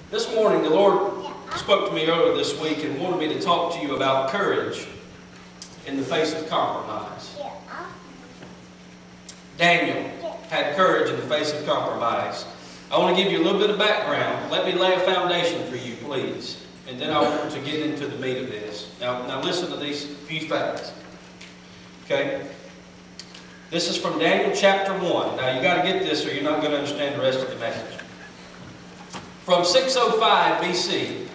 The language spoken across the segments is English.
This morning, the Lord spoke to me earlier this week and wanted me to talk to you about courage in the face of compromise. Daniel had courage in the face of compromise. I want to give you a little bit of background. Let me lay a foundation for you, please. And then I want to get into the meat of this. Now listen to these few facts. Okay? This is from Daniel chapter 1. Now you got to get this or you're not going to understand the rest of the message. From 605 BC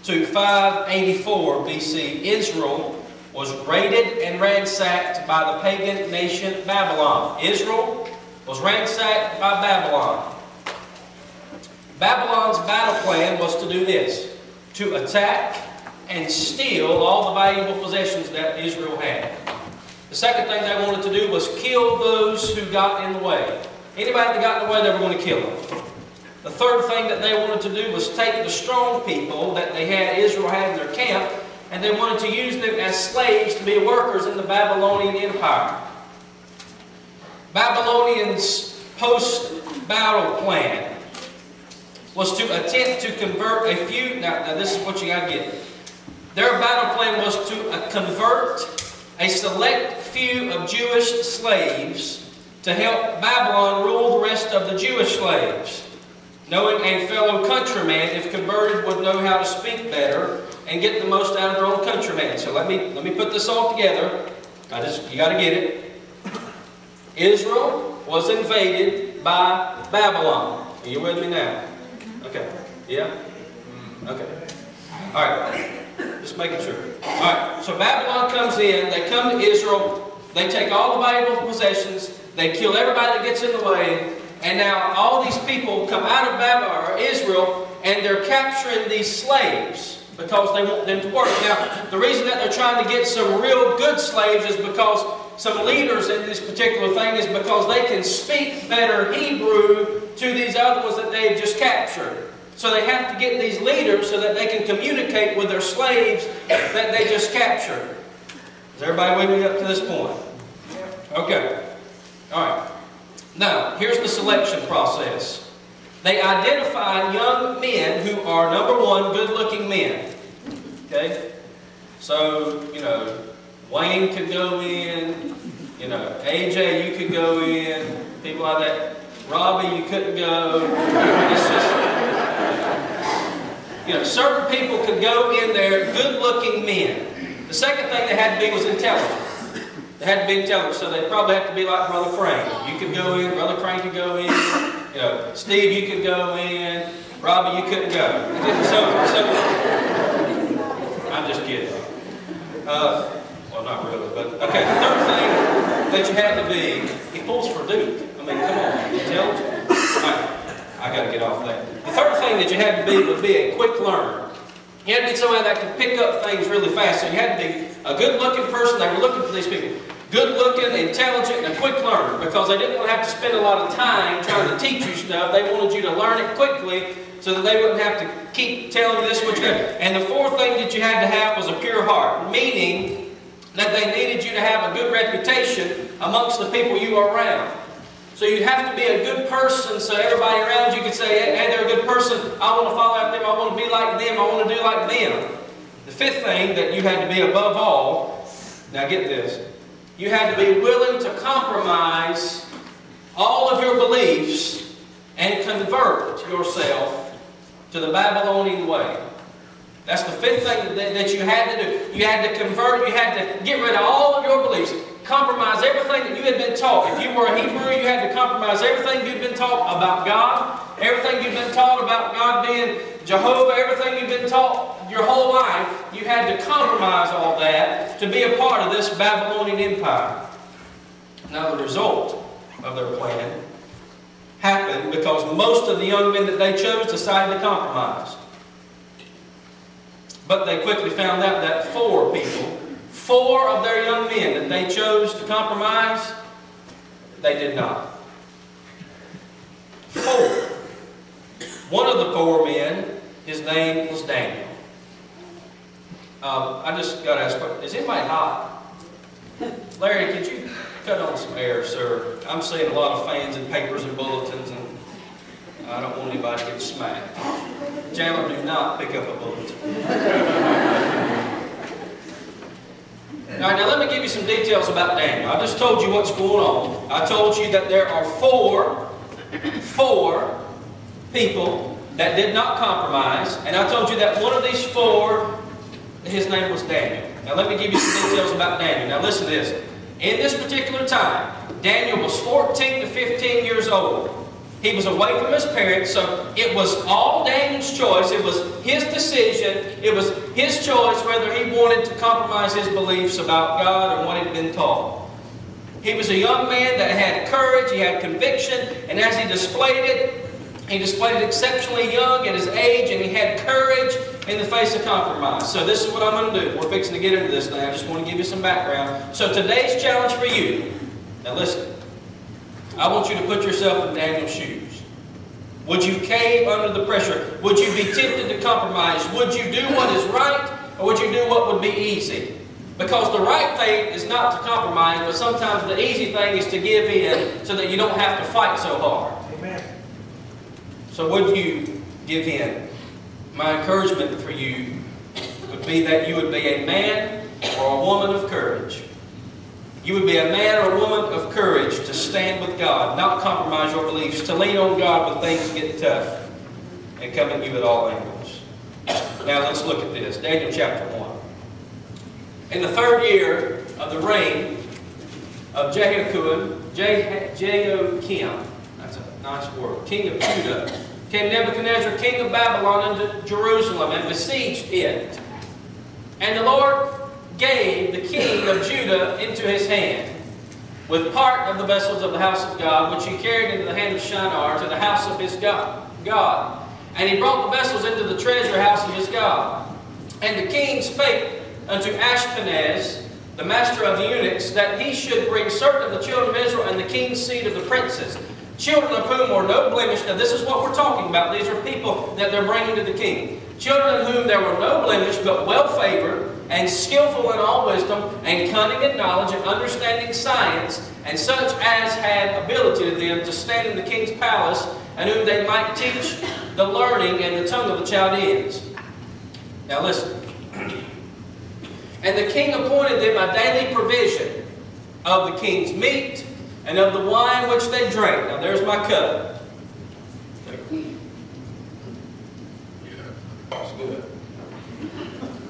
to 584 BC, Israel was raided and ransacked by the pagan nation Babylon. Israel was ransacked by Babylon. Babylon's battle plan was to do this: to attack and steal all the valuable possessions that Israel had. The second thing they wanted to do was kill those who got in the way. Anybody that got in the way, they were going to kill them. The third thing that they wanted to do was take the strong people that Israel had in their camp, and they wanted to use them as slaves to be workers in the Babylonian Empire. Babylonians' post-battle plan was to attempt to convert a few. Now this is what you got to get. Their battle plan was to convert a select few of Jewish slaves to help Babylon rule the rest of the Jewish slaves. Knowing a fellow countryman, if converted, would know how to speak better and get the most out of their own countryman. So let me put this all together. You got to get it. Israel was invaded by Babylon. Are you with me now? Okay. Yeah? Okay. All right. Just making sure. All right. So Babylon comes in. They come to Israel. They take all the valuable possessions. They kill everybody that gets in the way. And now all these people come out of Babylon or Israel, and they're capturing these slaves because they want them to work. Now, the reason that they're trying to get some real good slaves is because some leaders in this particular thing is because they can speak better Hebrew to these other ones that they've just captured. So they have to get these leaders so that they can communicate with their slaves that they just captured. Is everybody with me up to this point? Okay. All right. Now, here's the selection process. They identify young men who are, number one, good-looking men. Okay? So, Wayne could go in. AJ, you could go in. People like that. Robbie, you couldn't go. It's just, certain people could go in there, good-looking men. The second thing they had to be was intelligent. They had to be intelligent, so they'd probably have to be like Brother Frank. You could go in, Brother Frank could go in, Steve, you could go in, Robbie, you couldn't go. I'm just kidding. Well, not really, but okay. The third thing that you had to be, he pulls for Duke. I mean, come on, intelligent. I got to get off that. The third thing that you had to be would be a quick learner. You had to be somebody that could pick up things really fast. So you had to be a good-looking person. They were looking for these people. Good-looking, intelligent, and a quick learner. Because they didn't want to have to spend a lot of time trying to teach you stuff. They wanted you to learn it quickly so that they wouldn't have to keep telling you this what you have. And the fourth thing that you had to have was a pure heart. Meaning that they needed you to have a good reputation amongst the people you are around. So you'd have to be a good person so everybody around you could say, hey, they're a good person. I want to follow after them. I want to be like them. I want to do like them. The fifth thing that you had to be above all, now get this, you had to be willing to compromise all of your beliefs and convert yourself to the Babylonian way. That's the fifth thing that you had to do. You had to convert, you had to get rid of all of your beliefs. Compromise everything that you had been taught. If you were a Hebrew, you had to compromise everything you'd been taught about God, everything you'd been taught about God being Jehovah, everything you'd been taught your whole life. You had to compromise all that to be a part of this Babylonian empire. Now the result of their plan happened because most of the young men that they chose decided to compromise. But they quickly found out that four of their young men that they chose to compromise, they did not. Four. One of the four men, his name was Daniel. I just got to ask, is anybody hot? Larry, could you cut on some air, sir? I'm seeing a lot of fans and papers and bulletins, and I don't want anybody to get smacked. Chandler, do not pick up a bullet. All right, now let me give you some details about Daniel. I just told you what's going on. I told you that there are four people that did not compromise, and I told you that one of these four, his name was Daniel. Now let me give you some details about Daniel. Now listen to this. In this particular time, Daniel was 14 to 15 years old. He was away from his parents, so it was all Daniel's choice. It was his decision. It was his choice whether he wanted to compromise his beliefs about God and what he'd been taught. He was a young man that had courage, he had conviction, and as he displayed it exceptionally young at his age, and he had courage in the face of compromise. So this is what I'm going to do. We're fixing to get into this now. I just want to give you some background. So today's challenge for you, now listen, I want you to put yourself in Daniel's shoes. Would you cave under the pressure? Would you be tempted to compromise? Would you do what is right, or would you do what would be easy? Because the right thing is not to compromise, but sometimes the easy thing is to give in so that you don't have to fight so hard. Amen. So would you give in? My encouragement for you would be that you would be a man or a woman of courage. You would be a man or a woman of courage to stand with God, not compromise your beliefs, to lean on God when things get tough and come at you at all angles. Now let's look at this. Daniel chapter 1. In the 3rd year of the reign of Jehoiakim, that's a nice word, king of Judah, came Nebuchadnezzar, king of Babylon, into Jerusalem and besieged it. And the Lord gave the king of Judah into his hand, with part of the vessels of the house of God, which he carried into the hand of Shinar to the house of his God. And he brought the vessels into the treasure house of his God. And the king spake unto Ashpenaz, the master of the eunuchs, that he should bring certain of the children of Israel and the king's seed of the princes, children of whom were no blemish. Now this is what we're talking about. These are people that they're bringing to the king. Children of whom there were no blemish, but well favored, and skillful in all wisdom, and cunning in knowledge, and understanding science, and such as had ability to them to stand in the king's palace, and whom they might teach the learning and the tongue of the Chaldeans. Now listen. And the king appointed them a daily provision of the king's meat and of the wine which they drank. Now there's my cup. That's good.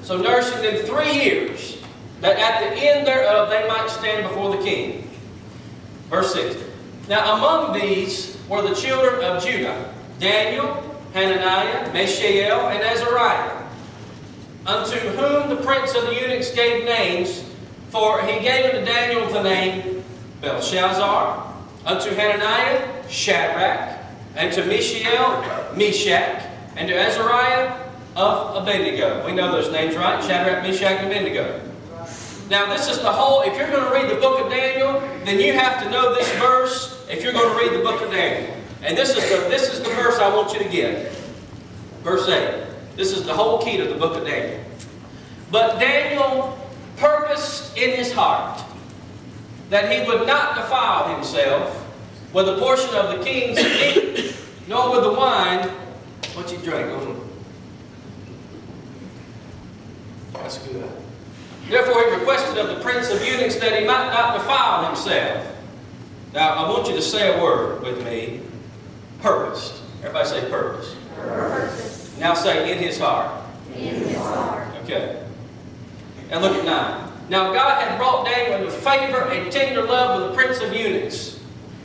So nursing them 3 years, that at the end thereof they might stand before the king. Verse 6. Now among these were the children of Judah, Daniel, Hananiah, Mishael, and Azariah, unto whom the prince of the eunuchs gave names, for he gave unto Daniel the name Belshazzar, unto Hananiah Shadrach, and to Mishael Meshach, and to Azariah of Abednego. We know those names, right? Shadrach, Meshach, and Abednego. Now this is the whole, if you're going to read the book of Daniel, then you have to know this verse if you're going to read the book of Daniel. And this is the verse I want you to get. Verse 8. This is the whole key to the book of Daniel. But Daniel purposed in his heart that he would not defile himself with a portion of the king's meat, nor with the wine which he drank. That's good. Therefore he requested of the prince of eunuchs that he might not defile himself. Now I want you to say a word with me. Purposed. Everybody say purpose. Purpose. Now say, in his heart. In his heart. Okay. And look at 9. Now God had brought Daniel into favor and tender love with the prince of eunuchs.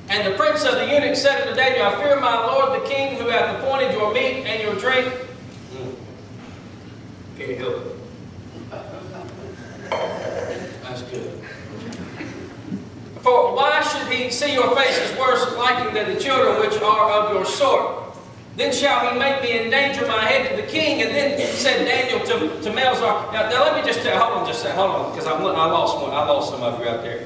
And the prince of the eunuchs said unto Daniel, I fear my lord the king, who hath appointed your meat and your drink. Can you help it? That's good. For why should he see your faces worse liking than the children which are of your sort? Then shall he make me endanger my head to the king. And then said Daniel to Melzar. Now let me just tell, hold on, because I lost one. I lost some of you out there.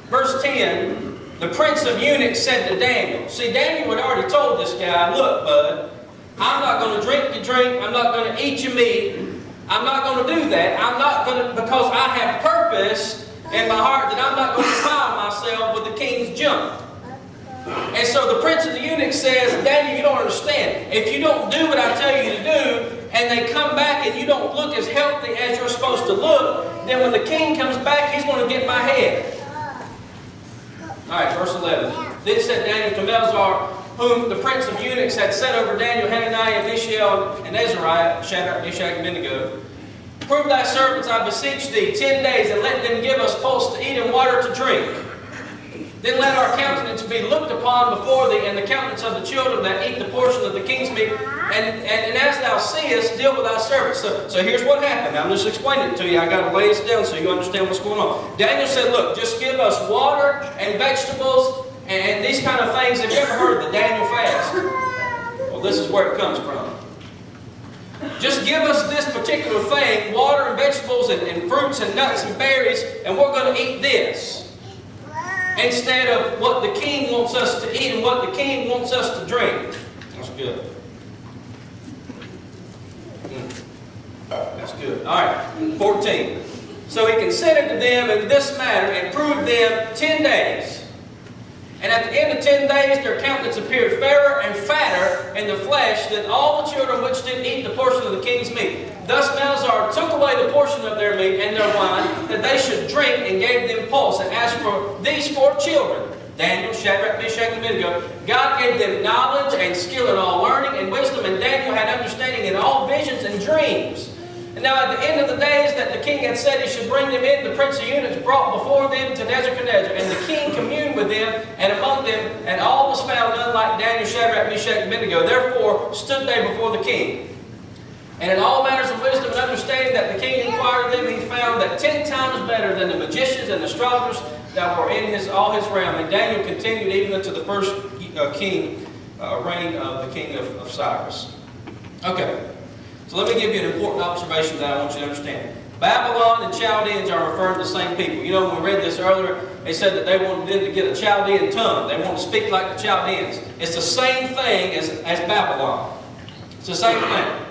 Verse 10, the prince of eunuchs said to Daniel. See, Daniel had already told this guy, look, bud, I'm not going to drink your drink. I'm not going to eat your meat. I'm not going to do that. I'm not going to, because I have purpose in my heart that I'm not going to defile myself with the king's junk. And so the prince of the eunuchs says, Daniel, you don't understand. if you don't do what I tell you to do, and they come back and you don't look as healthy as you're supposed to look, then when the king comes back, he's going to get my head. All right, verse 11. Then said Daniel to Melzar, whom the prince of eunuchs had set over Daniel, Hananiah, Mishael, and Azariah, Shadrach, Meshach, and Abednego, prove thy servants, I beseech thee, 10 days, and let them give us pulse to eat and water to drink. Then let our countenance be looked upon before thee, and the countenance of the children that eat the portion of the king's meat. And as thou seest, deal with thy servants. So here's what happened. I'm just explaining it to you. I got to lay this down so you understand what's going on. Daniel said, look, just give us water and vegetables and these kind of things. Have you ever heard of the Daniel fast? Well, this is where it comes from. Just give us this particular thing, water and vegetables and fruits and nuts and berries, and we're going to eat this. Instead of what the king wants us to eat and what the king wants us to drink. That's good. That's good. All right, 14. So he consented to them in this matter and proved them 10 days. And at the end of 10 days, their countenance appeared fairer and fatter in the flesh than all the children which did eat the portion of the king's meat. Thus Melzar took away the portion of their meat and their wine that they should drink, and gave them pulse. And as for these 4 children, Daniel, Shadrach, Meshach, and Abednego, God gave them knowledge and skill in all learning and wisdom, and Daniel had understanding in all visions and dreams. And now at the end of the days that the king had said he should bring them in, the prince of eunuchs brought before them to Nebuchadnezzar. And the king communed with them and among them, and all was found none like Daniel, Shadrach, Meshach, and Abednego. Therefore stood they before the king. And in all matters of wisdom and understanding that the king inquired of them, he found that 10 times better than the magicians and astrologers that were in all his realm. And Daniel continued even unto the first reign of the king of Cyrus. Okay. So let me give you an important observation that I want you to understand. Babylon and Chaldeans are referring to the same people. You know, when we read this earlier, they said that they wanted them to get a Chaldean tongue. They want to speak like the Chaldeans. It's the same thing as Babylon. It's the same thing.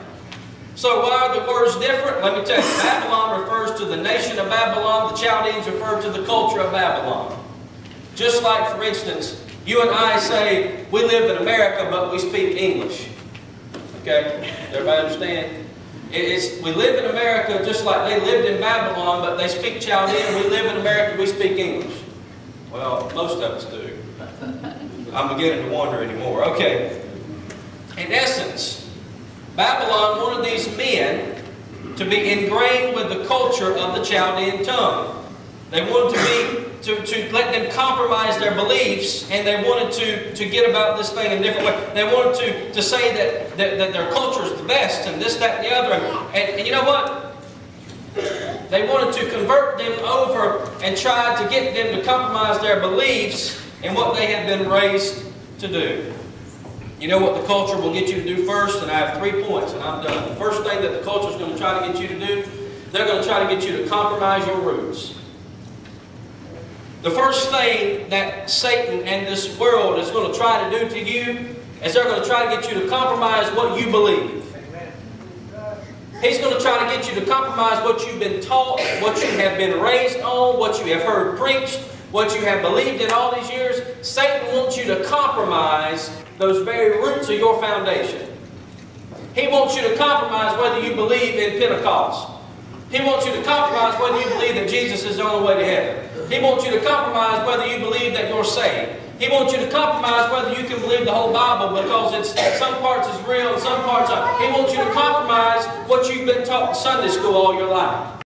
So why are the words different? Let me tell you. Babylon refers to the nation of Babylon. The Chaldeans refer to the culture of Babylon. Just like, for instance, you and I say, we live in America, but we speak English. Okay? Everybody understand? We live in America just like they lived in Babylon, but they speak Chaldean. We live in America, we speak English. Well, most of us do. I'm beginning to wonder anymore. Okay. In essence, Babylon wanted these men to be ingrained with the culture of the Chaldean tongue. They wanted to let them compromise their beliefs, and they wanted to get about this thing in a different way. They wanted to say that their culture is the best, and this, that, and the other. And you know what? They wanted to convert them over and try to get them to compromise their beliefs in what they had been raised to do. You know what the culture will get you to do first? And I have 3 points, and I'm done. The first thing that the culture is going to try to get you to do, they're going to try to get you to compromise your roots. The first thing that Satan and this world is going to try to do to you is they're going to try to get you to compromise what you believe. He's going to try to get you to compromise what you've been taught, what you have been raised on, what you have heard preached, what you have believed in all these years. Satan wants you to compromise those very roots of your foundation. He wants you to compromise whether you believe in Pentecost. He wants you to compromise whether you believe that Jesus is the only way to heaven. He wants you to compromise whether you believe that you're saved. He wants you to compromise whether you can believe the whole Bible, because some parts is real and some parts aren't. He wants you to compromise what you've been taught in Sunday school all your life.